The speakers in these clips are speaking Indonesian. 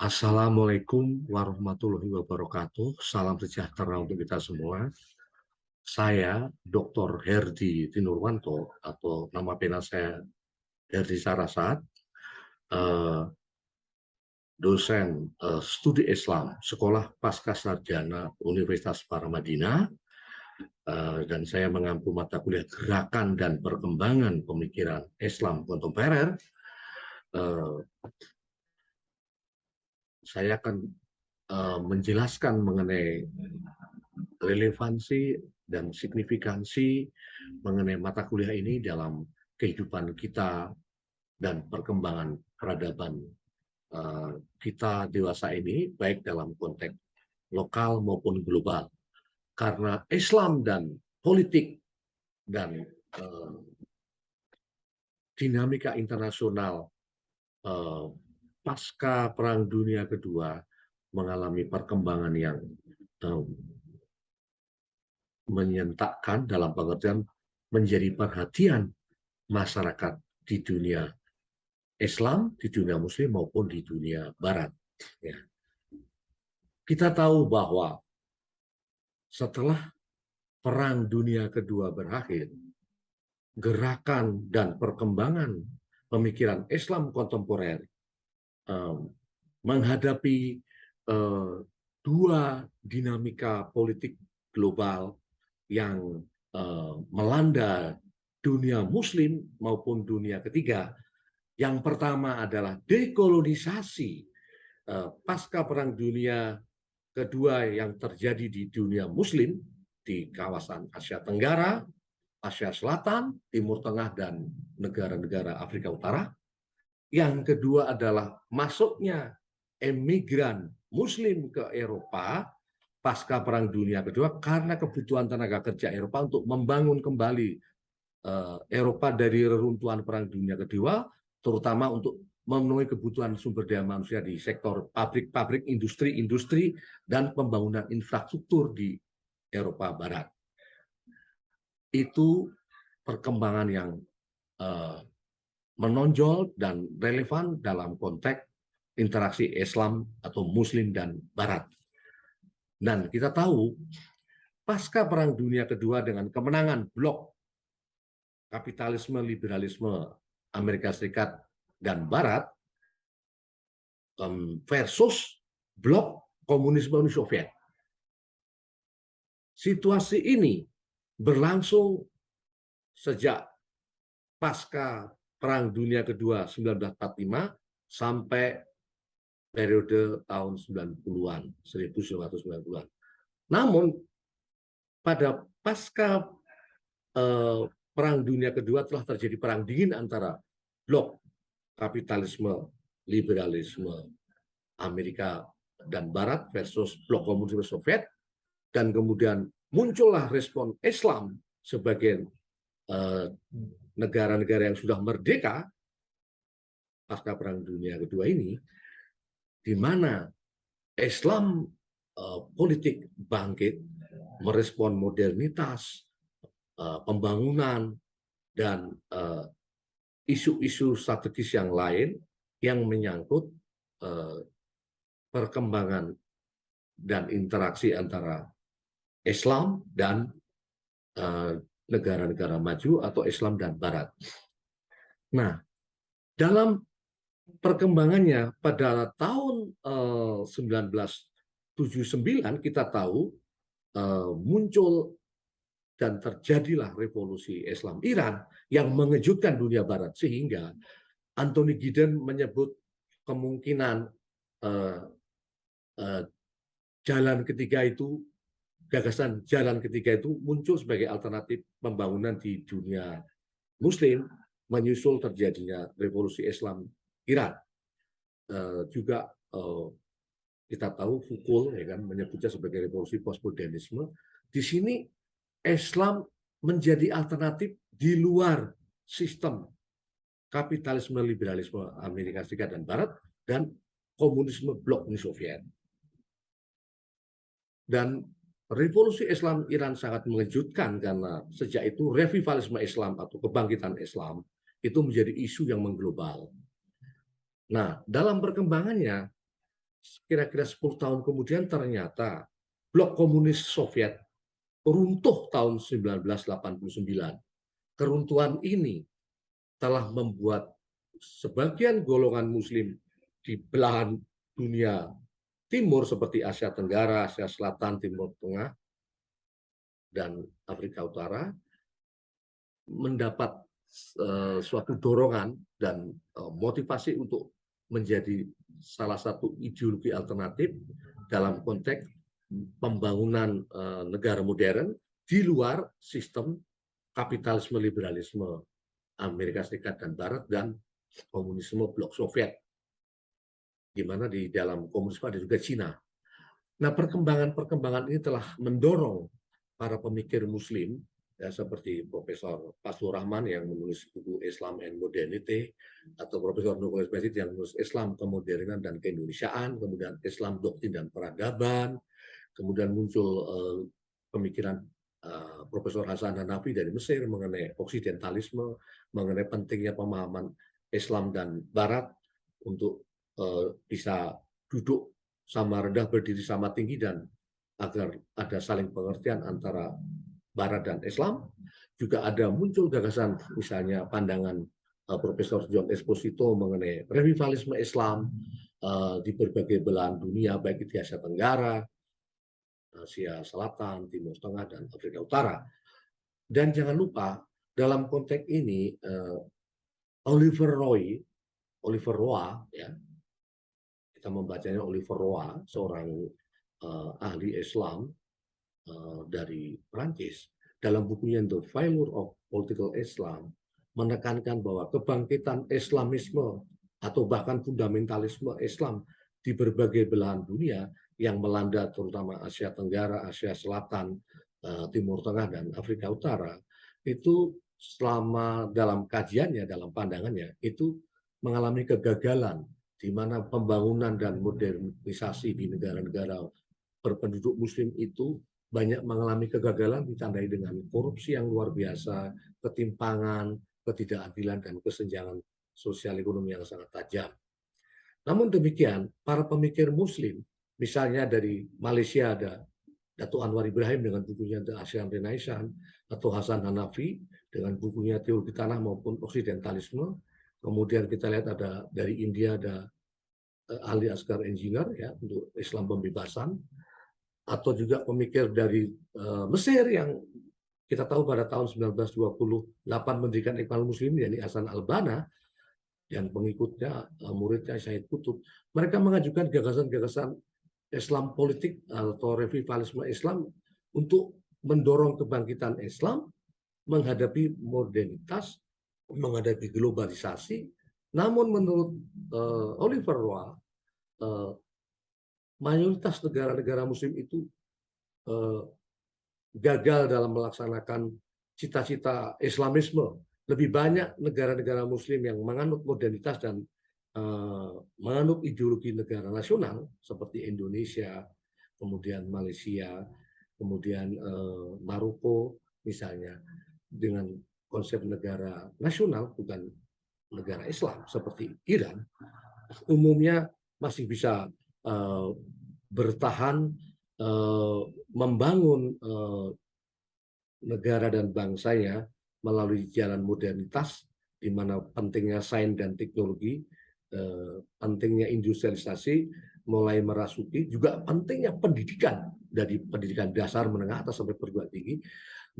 Assalamualaikum warahmatullahi wabarakatuh. Salam sejahtera untuk kita semua. Saya Dr. Herdi Tinurwanto atau nama pena saya Herdi Sarasat, eh, dosen studi Islam Sekolah Pasca Sarjana Universitas Paramadina, dan saya mengampu mata kuliah Gerakan dan Perkembangan Pemikiran Islam Kontemporer. Eh, saya akan menjelaskan mengenai relevansi dan signifikansi mengenai mata kuliah ini dalam kehidupan kita dan perkembangan peradaban kita dewasa ini, baik dalam konteks lokal maupun global. Karena Islam dan politik dan dinamika internasional pasca Perang Dunia Kedua mengalami perkembangan yang menyentakkan, dalam pengertian menjadi perhatian masyarakat di dunia Islam, di dunia Muslim maupun di dunia Barat. Ya. Kita tahu bahwa setelah Perang Dunia Kedua berakhir, gerakan dan perkembangan pemikiran Islam kontemporer menghadapi dua dinamika politik global yang melanda dunia Muslim maupun dunia ketiga. Yang pertama adalah dekolonisasi pasca Perang Dunia Kedua yang terjadi di dunia Muslim, di kawasan Asia Tenggara, Asia Selatan, Timur Tengah, dan negara-negara Afrika Utara. Yang kedua adalah masuknya emigran Muslim ke Eropa pasca Perang Dunia Kedua karena kebutuhan tenaga kerja Eropa untuk membangun kembali Eropa dari reruntuhan Perang Dunia Kedua, terutama untuk memenuhi kebutuhan sumber daya manusia di sektor pabrik-pabrik, industri-industri, dan pembangunan infrastruktur di Eropa Barat. Itu perkembangan yang menonjol dan relevan dalam konteks interaksi Islam atau Muslim dan Barat. Dan kita tahu, pasca Perang Dunia Kedua dengan kemenangan blok kapitalisme, liberalisme Amerika Serikat dan Barat versus blok komunisme Uni Soviet. Situasi ini berlangsung sejak pasca Perang Dunia Kedua 1945 sampai periode tahun 90-an, 1990-an. Namun pada pasca Perang Dunia Kedua telah terjadi perang dingin antara blok kapitalisme, liberalisme Amerika dan Barat versus blok komunisme Soviet, dan kemudian muncullah respon Islam sebagai negara-negara yang sudah merdeka pasca Perang Dunia Kedua ini, di mana Islam politik bangkit merespon modernitas, pembangunan, dan isu-isu strategis yang lain yang menyangkut perkembangan dan interaksi antara Islam dan negara-negara maju atau Islam dan Barat. Nah, dalam perkembangannya pada tahun 1979 kita tahu muncul dan terjadilah revolusi Islam Iran yang mengejutkan dunia Barat, sehingga Anthony Giddens menyebut kemungkinan jalan ketiga itu, gagasan jalan ketiga itu muncul sebagai alternatif pembangunan di dunia Muslim menyusul terjadinya revolusi Islam Iran. Juga kita tahu Foucault ya kan menyebutnya sebagai revolusi postmodernisme. Di sini Islam menjadi alternatif di luar sistem kapitalisme, liberalisme Amerika Serikat dan Barat dan komunisme blok Uni Soviet. Dan revolusi Islam Iran sangat mengejutkan karena sejak itu revivalisme Islam atau kebangkitan Islam itu menjadi isu yang mengglobal. Nah, dalam perkembangannya kira-kira 10 tahun kemudian ternyata blok komunis Soviet runtuh tahun 1989. Keruntuhan ini telah membuat sebagian golongan Muslim di belahan dunia timur seperti Asia Tenggara, Asia Selatan, Timur Tengah, dan Afrika Utara mendapat suatu dorongan dan motivasi untuk menjadi salah satu ideologi alternatif dalam konteks pembangunan negara modern di luar sistem kapitalisme liberalisme Amerika Serikat dan Barat dan komunisme blok Soviet, di mana di dalam komunisme ada juga Cina. Nah, perkembangan-perkembangan ini telah mendorong para pemikir Muslim, ya, seperti Profesor Fazlur Rahman yang menulis buku Islam and Modernity, atau Profesor Nukolis Basit yang menulis Islam, Kemodernan dan Keindonesiaan, kemudian Islam, Doktrin dan Peradaban, kemudian muncul pemikiran Profesor Hasan Hanafi dari Mesir mengenai oksidentalisme, mengenai pentingnya pemahaman Islam dan Barat untuk bisa duduk sama rendah, berdiri sama tinggi, dan agar ada saling pengertian antara Barat dan Islam. Juga ada muncul gagasan, misalnya pandangan Profesor John Esposito mengenai revivalisme Islam di berbagai belahan dunia, baik di Asia Tenggara, Asia Selatan, Timur Tengah, dan Afrika Utara. Dan jangan lupa, dalam konteks ini, Oliver Roa, ya, kita membacanya Oliver Roa, seorang ahli Islam dari Prancis, dalam bukunya The Failure of Political Islam, menekankan bahwa kebangkitan Islamisme atau bahkan fundamentalisme Islam di berbagai belahan dunia yang melanda terutama Asia Tenggara, Asia Selatan, Timur Tengah, dan Afrika Utara, itu selama dalam kajiannya, dalam pandangannya, itu mengalami kegagalan, di mana pembangunan dan modernisasi di negara-negara berpenduduk Muslim itu banyak mengalami kegagalan, ditandai dengan korupsi yang luar biasa, ketimpangan, ketidakadilan, dan kesenjangan sosial ekonomi yang sangat tajam. Namun demikian, para pemikir Muslim, misalnya dari Malaysia ada Datuk Anwar Ibrahim dengan bukunya The Asian Renaissance, atau Hasan Hanafi dengan bukunya Teologi Tanah maupun Oksidentalisme. Kemudian kita lihat ada dari India ada Ali Asghar Engineer, ya, untuk Islam pembebasan, atau juga pemikir dari Mesir yang kita tahu pada tahun 1928 mendirikan Ikhwanul Muslimin, yakni Hasan al-Banna, dan pengikutnya, muridnya Syahid Qutb. Mereka mengajukan gagasan-gagasan Islam politik atau revivalisme Islam untuk mendorong kebangkitan Islam, menghadapi modernitas, menghadapi globalisasi. Namun menurut Oliver Roa, mayoritas negara-negara Muslim itu gagal dalam melaksanakan cita-cita Islamisme. Lebih banyak negara-negara Muslim yang menganut modernitas dan menganut ideologi negara nasional seperti Indonesia, kemudian Malaysia, kemudian Maroko misalnya, dengan konsep negara nasional bukan negara Islam seperti Iran, umumnya masih bisa bertahan membangun negara dan bangsanya melalui jalan modernitas, di mana pentingnya sains dan teknologi, pentingnya industrialisasi mulai merasuki, juga pentingnya pendidikan dari pendidikan dasar, menengah atas sampai perguruan tinggi,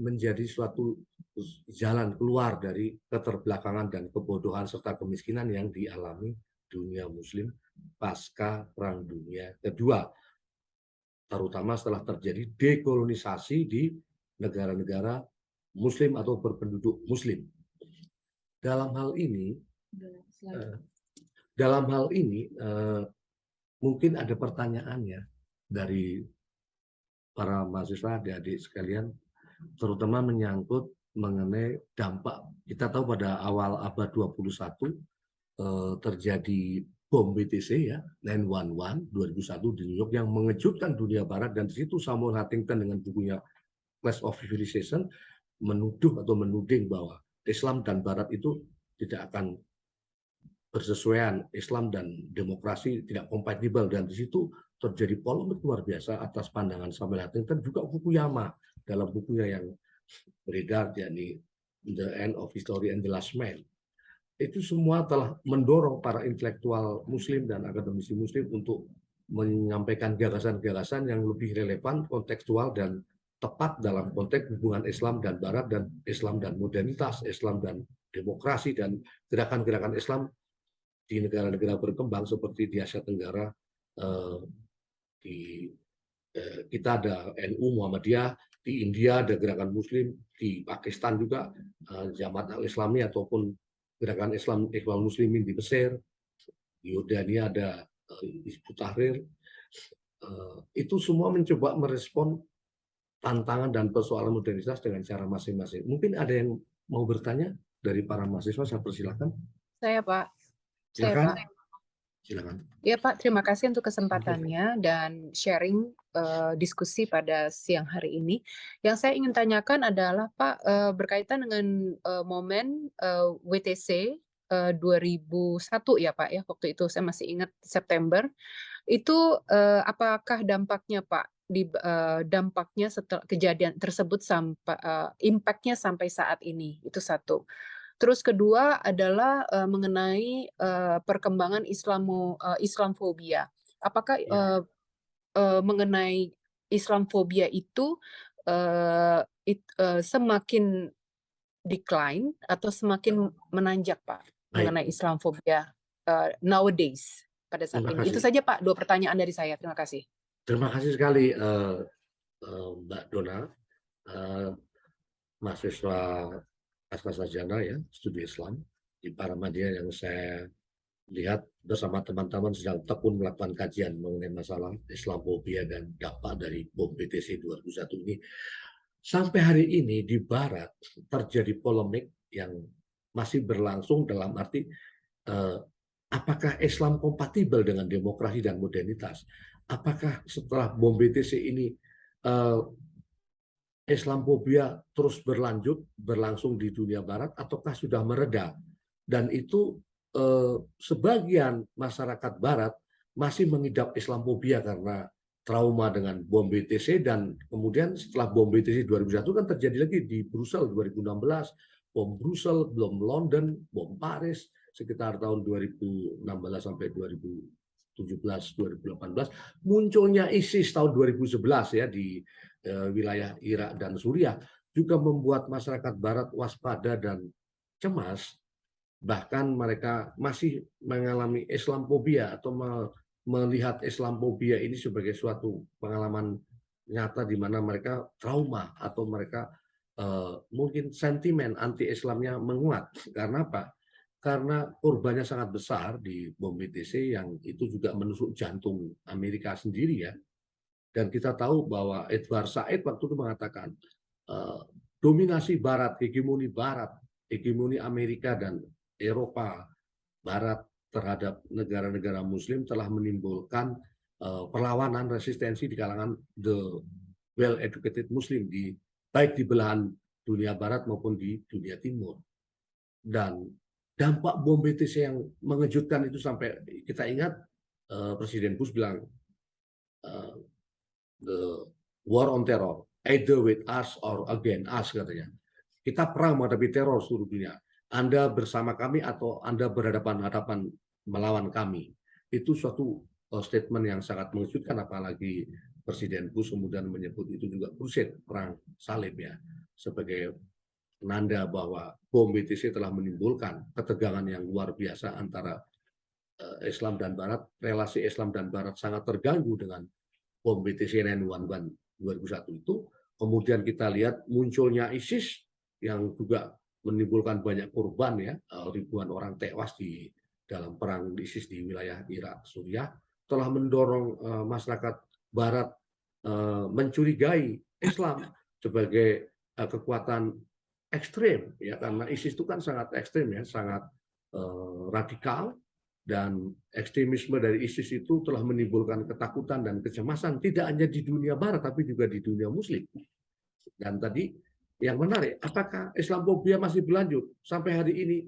menjadi suatu jalan keluar dari keterbelakangan dan kebodohan serta kemiskinan yang dialami dunia Muslim pasca Perang Dunia Kedua, terutama setelah terjadi dekolonisasi di negara-negara Muslim atau berpenduduk Muslim. Dalam hal ini, mungkin ada pertanyaannya dari para mahasiswa, adik-adik sekalian, terutama menyangkut mengenai dampak. Kita tahu pada awal abad 21 terjadi bom BTC, ya, 9/11 2001 di New York, yang mengejutkan dunia Barat, dan di situ Samuel Huntington dengan bukunya Clash of Civilization menuduh atau menuding bahwa Islam dan Barat itu tidak akan bersesuaian, Islam dan demokrasi tidak kompatibel, dan di situ terjadi polemik luar biasa atas pandangan Samuel Huntington, juga Fukuyama dalam bukunya yang beredar, yakni The End of History and the Last Man. Itu semua telah mendorong para intelektual Muslim dan akademisi Muslim untuk menyampaikan gagasan-gagasan yang lebih relevan, kontekstual, dan tepat dalam konteks hubungan Islam dan Barat, dan Islam dan modernitas, Islam dan demokrasi, dan gerakan-gerakan Islam di negara-negara berkembang seperti di Asia Tenggara. Di kita ada NU Muhammadiyah, di India ada gerakan Muslim, di Pakistan juga Jamaat Al-Islami ataupun gerakan Islam Ikhwan Muslimin di Mesir, di Yordania ada Hizbut Tahrir. Itu semua mencoba merespon tantangan dan persoalan modernitas dengan cara masing-masing. Mungkin ada yang mau bertanya dari para mahasiswa, saya persilakan. Saya, Pak. Silakan. Silakan. Ya, Pak, terima kasih untuk kesempatannya dan sharing diskusi pada siang hari ini. Yang saya ingin tanyakan adalah, Pak, berkaitan dengan momen WTC 2001 ya, Pak, ya, waktu itu saya masih ingat September. Itu apakah dampaknya, Pak, dampaknya setelah kejadian tersebut sampai impact-nya sampai saat ini? Itu satu. Terus kedua adalah mengenai perkembangan Islamfobia. Apakah mengenai Islamfobia itu semakin decline atau semakin menanjak, Pak, mengenai Islamfobia nowadays pada saat ini? Itu saja, Pak, 2 pertanyaan dari saya. Terima kasih. Terima kasih sekali, Mbak Dona, mahasiswa pasca sarjana ya, studi Islam di Paramadina, yang saya lihat bersama teman-teman sedang tekun melakukan kajian mengenai masalah Islamfobia dan dampak dari bom BTC 2001 ini. Sampai hari ini di Barat terjadi polemik yang masih berlangsung, dalam arti apakah Islam kompatibel dengan demokrasi dan modernitas? Apakah setelah bom BTC ini Islamfobia terus berlangsung di dunia Barat, ataukah sudah mereda? Dan itu sebagian masyarakat Barat masih mengidap Islamfobia karena trauma dengan bom BTC, dan kemudian setelah bom BTC 2001 kan terjadi lagi di Brussels 2016, bom Brussels, belum London, bom Paris sekitar tahun 2016 sampai 2017-2018, munculnya ISIS tahun 2011 ya di wilayah Irak dan Suriah, juga membuat masyarakat Barat waspada dan cemas. Bahkan mereka masih mengalami Islamfobia atau melihat Islamfobia ini sebagai suatu pengalaman nyata di mana mereka trauma atau mereka mungkin sentimen anti-Islamnya menguat. Karena apa? Karena korbannya sangat besar di bom BTC, yang itu juga menusuk jantung Amerika sendiri ya. Dan kita tahu bahwa Edward Said waktu itu mengatakan dominasi Barat, hegemoni Amerika dan Eropa Barat terhadap negara-negara Muslim telah menimbulkan perlawanan, resistensi di kalangan the well-educated Muslim, baik di belahan dunia Barat maupun di dunia Timur. Dan dampak bom BTC yang mengejutkan itu sampai kita ingat Presiden Bush bilang the war on terror, either with us or against us, katanya. Kita perang menghadapi teror seluruh dunia. Anda bersama kami atau Anda berhadapan-hadapan melawan kami. Itu suatu statement yang sangat mengejutkan, apalagi Presiden Bush kemudian menyebut itu juga crusade, perang salib ya, sebagai penanda bahwa bom BTC telah menimbulkan ketegangan yang luar biasa antara Islam dan Barat. Relasi Islam dan Barat sangat terganggu dengan bom BTC 9/11 2001 itu. Kemudian kita lihat munculnya ISIS yang juga menimbulkan banyak korban ya, ribuan orang tewas di dalam perang ISIS di wilayah Irak, Suriah, telah mendorong masyarakat Barat mencurigai Islam sebagai kekuatan ekstrem ya, karena ISIS itu kan sangat ekstrem ya, sangat radikal, dan ekstremisme dari ISIS itu telah menimbulkan ketakutan dan kecemasan tidak hanya di dunia Barat tapi juga di dunia Muslim. Dan tadi yang menarik, apakah Islamfobia masih berlanjut sampai hari ini?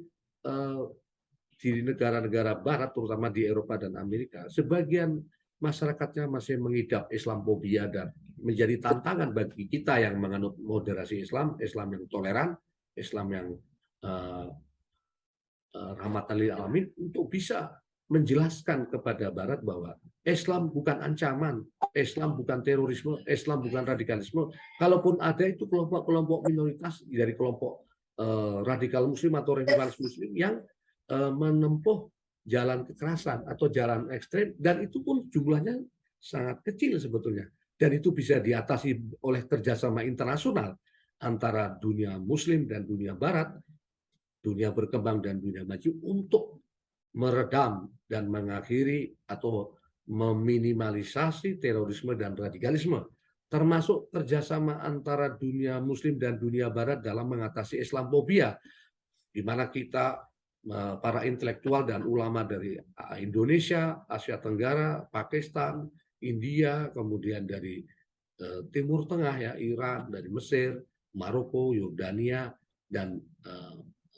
di negara-negara Barat, terutama di Eropa dan Amerika, sebagian masyarakatnya masih mengidap Islamophobia dan menjadi tantangan bagi kita yang menganut moderasi Islam, Islam yang toleran, Islam yang rahmatan lil alamin, untuk bisa menjelaskan kepada Barat bahwa Islam bukan ancaman, Islam bukan terorisme, Islam bukan radikalisme. Kalaupun ada itu kelompok-kelompok minoritas dari kelompok radikal Muslim atau revivalis Muslim yang menempuh jalan kekerasan atau jalan ekstrem, dan itu pun jumlahnya sangat kecil sebetulnya, dan itu bisa diatasi oleh kerjasama internasional antara dunia Muslim dan dunia Barat, dunia berkembang dan dunia maju, untuk meredam dan mengakhiri atau meminimalisasi terorisme dan radikalisme, termasuk kerjasama antara dunia Muslim dan dunia Barat dalam mengatasi Islamophobia, di mana kita para intelektual dan ulama dari Indonesia, Asia Tenggara, Pakistan, India, kemudian dari Timur Tengah ya, Iran, dari Mesir, Maroko, Yordania, dan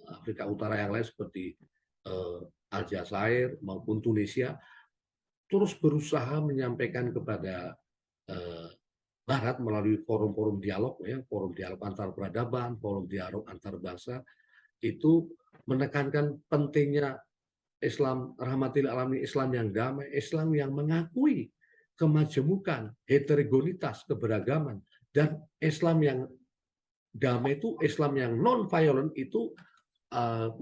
Afrika Utara yang lain seperti Aljazair maupun Tunisia, terus berusaha menyampaikan kepada Barat melalui forum-forum dialog, ya, forum dialog antar peradaban, forum dialog antar bangsa, itu menekankan pentingnya Islam rahmatil alamin, Islam yang damai, Islam yang mengakui kemajemukan, heterogenitas, keberagaman, dan Islam yang damai itu, Islam yang non-violent itu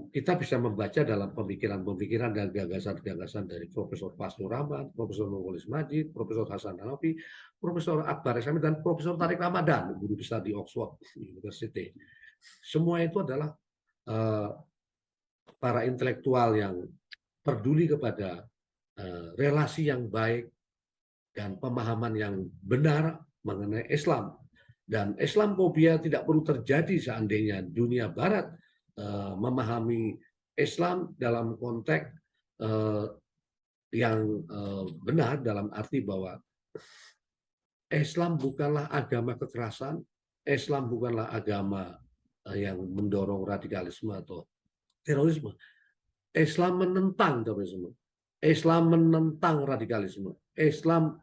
kita bisa membaca dalam pemikiran-pemikiran dan gagasan-gagasan dari Profesor Fazlur Rahman, Profesor Nurholis Majid, Profesor Hasan Hanafi, Profesor Akbar Esami, dan Profesor Tarik Ramadan, guru besar di Oxford University. Semua itu adalah para intelektual yang peduli kepada relasi yang baik dan pemahaman yang benar mengenai Islam. Dan Islamophobia tidak perlu terjadi seandainya dunia Barat memahami Islam dalam konteks yang benar, dalam arti bahwa Islam bukanlah agama kekerasan, Islam bukanlah agama yang mendorong radikalisme atau terorisme. Islam menentang terorisme, Islam menentang radikalisme, Islam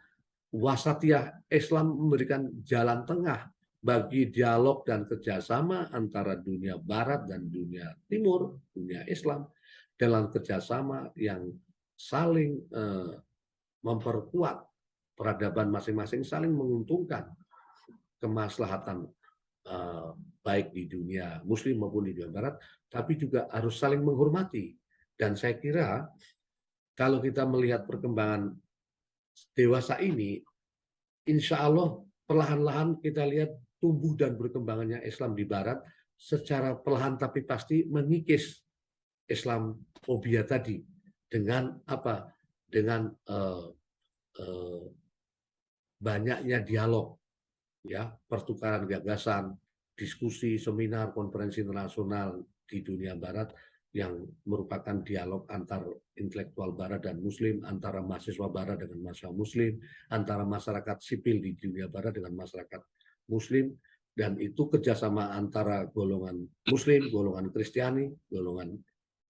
wasatiyah, Islam memberikan jalan tengah bagi dialog dan kerjasama antara dunia Barat dan dunia Timur, dunia Islam, dalam kerjasama yang saling memperkuat peradaban masing-masing, saling menguntungkan kemaslahatan baik di dunia Muslim maupun di dunia Barat, tapi juga harus saling menghormati. Dan saya kira kalau kita melihat perkembangan dewasa ini, insya Allah perlahan-lahan kita lihat tumbuh dan berkembangannya Islam di Barat secara perlahan tapi pasti mengikis Islamophobia tadi dengan apa? Dengan banyaknya dialog, ya, pertukaran gagasan, diskusi, seminar, konferensi internasional di dunia Barat yang merupakan dialog antar intelektual Barat dan Muslim, antara mahasiswa Barat dengan mahasiswa Muslim, antara masyarakat sipil di dunia Barat dengan masyarakat Muslim, dan itu kerjasama antara golongan Muslim, golongan Kristiani,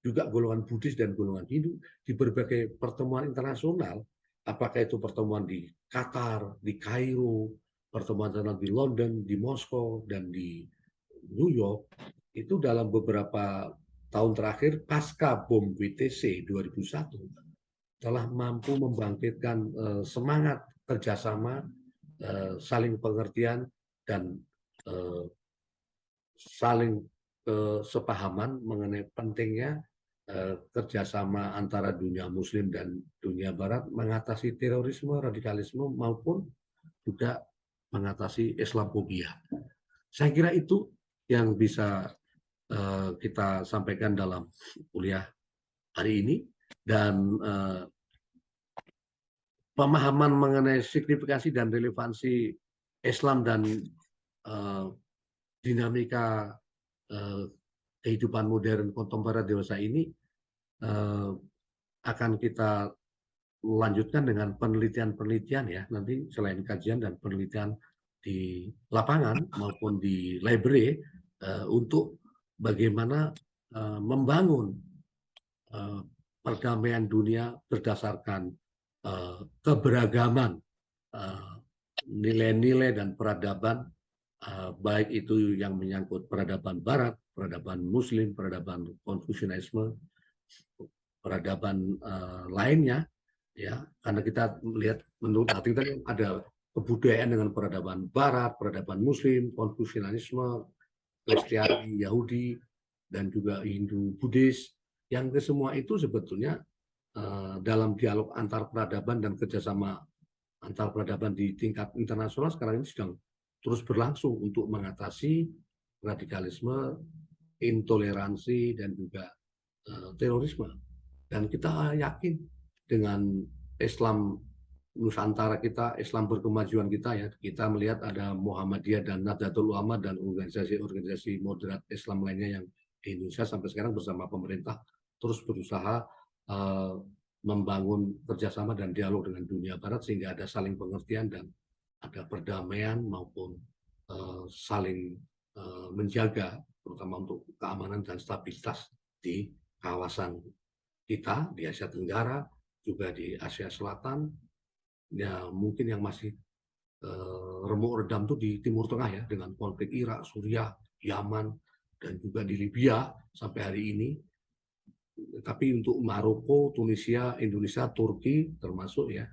juga golongan Buddhis dan golongan Hindu di berbagai pertemuan internasional, apakah itu pertemuan di Qatar, di Kairo, pertemuan di London, di Moskow, dan di New York. Itu dalam beberapa tahun terakhir pasca bom WTC 2001 telah mampu membangkitkan semangat kerjasama, saling pengertian, dan saling kesepahaman mengenai pentingnya kerjasama antara dunia Muslim dan dunia Barat mengatasi terorisme, radikalisme, maupun juga mengatasi Islamophobia. Saya kira itu yang bisa kita sampaikan dalam kuliah hari ini, dan pemahaman mengenai signifikansi dan relevansi Islam dan dinamika kehidupan modern kontemporer dewasa ini akan kita lanjutkan dengan penelitian-penelitian, ya, nanti selain kajian dan penelitian di lapangan maupun di library untuk bagaimana membangun perdamaian dunia berdasarkan keberagaman nilai-nilai dan peradaban, baik itu yang menyangkut peradaban Barat, peradaban Muslim, peradaban Konfusianisme, peradaban lainnya, ya, karena kita melihat menurut arti tadi ada kebudayaan dengan peradaban Barat, peradaban Muslim, Konfusianisme, Kristiani, Yahudi, dan juga Hindu, Buddhis, yang kesemua itu sebetulnya dalam dialog antar peradaban dan kerjasama antar peradaban di tingkat internasional sekarang ini sedang terus berlangsung untuk mengatasi radikalisme, intoleransi, dan juga terorisme. Dan kita yakin dengan Islam Nusantara kita, Islam berkemajuan kita, ya, kita melihat ada Muhammadiyah dan Nahdlatul Ulama dan organisasi-organisasi moderat Islam lainnya yang di Indonesia sampai sekarang bersama pemerintah terus berusaha membangun kerjasama dan dialog dengan dunia Barat sehingga ada saling pengertian dan ada perdamaian maupun saling menjaga, terutama untuk keamanan dan stabilitas di kawasan kita di Asia Tenggara, juga di Asia Selatan, ya mungkin yang masih remuk redam itu di Timur Tengah, ya, dengan konflik Irak, Suriah, Yaman, dan juga di Libya sampai hari ini. Tapi untuk Maroko, Tunisia, Indonesia, Turki termasuk, ya,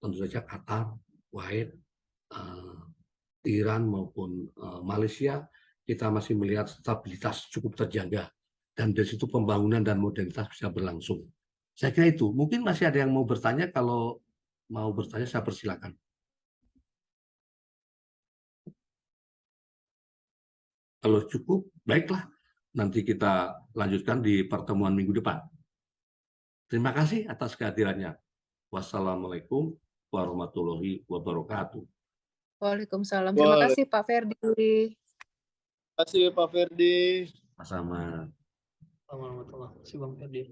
tentu saja Qatar, Kuwait, Iran maupun Malaysia, kita masih melihat stabilitas cukup terjaga dan dari situ pembangunan dan modernitas bisa berlangsung. Saya kira itu. Mungkin masih ada yang mau bertanya. Kalau mau bertanya saya persilakan. Kalau cukup, baiklah. Nanti kita lanjutkan di pertemuan minggu depan. Terima kasih atas kehadirannya. Wassalamualaikum warahmatullahi wabarakatuh. Waalaikumsalam. Terima kasih Pak Ferdi. Terima kasih Pak Ferdi. Sama-sama. Assalamualaikum warahmatullahi wabarakatuh. Bang Ferdi.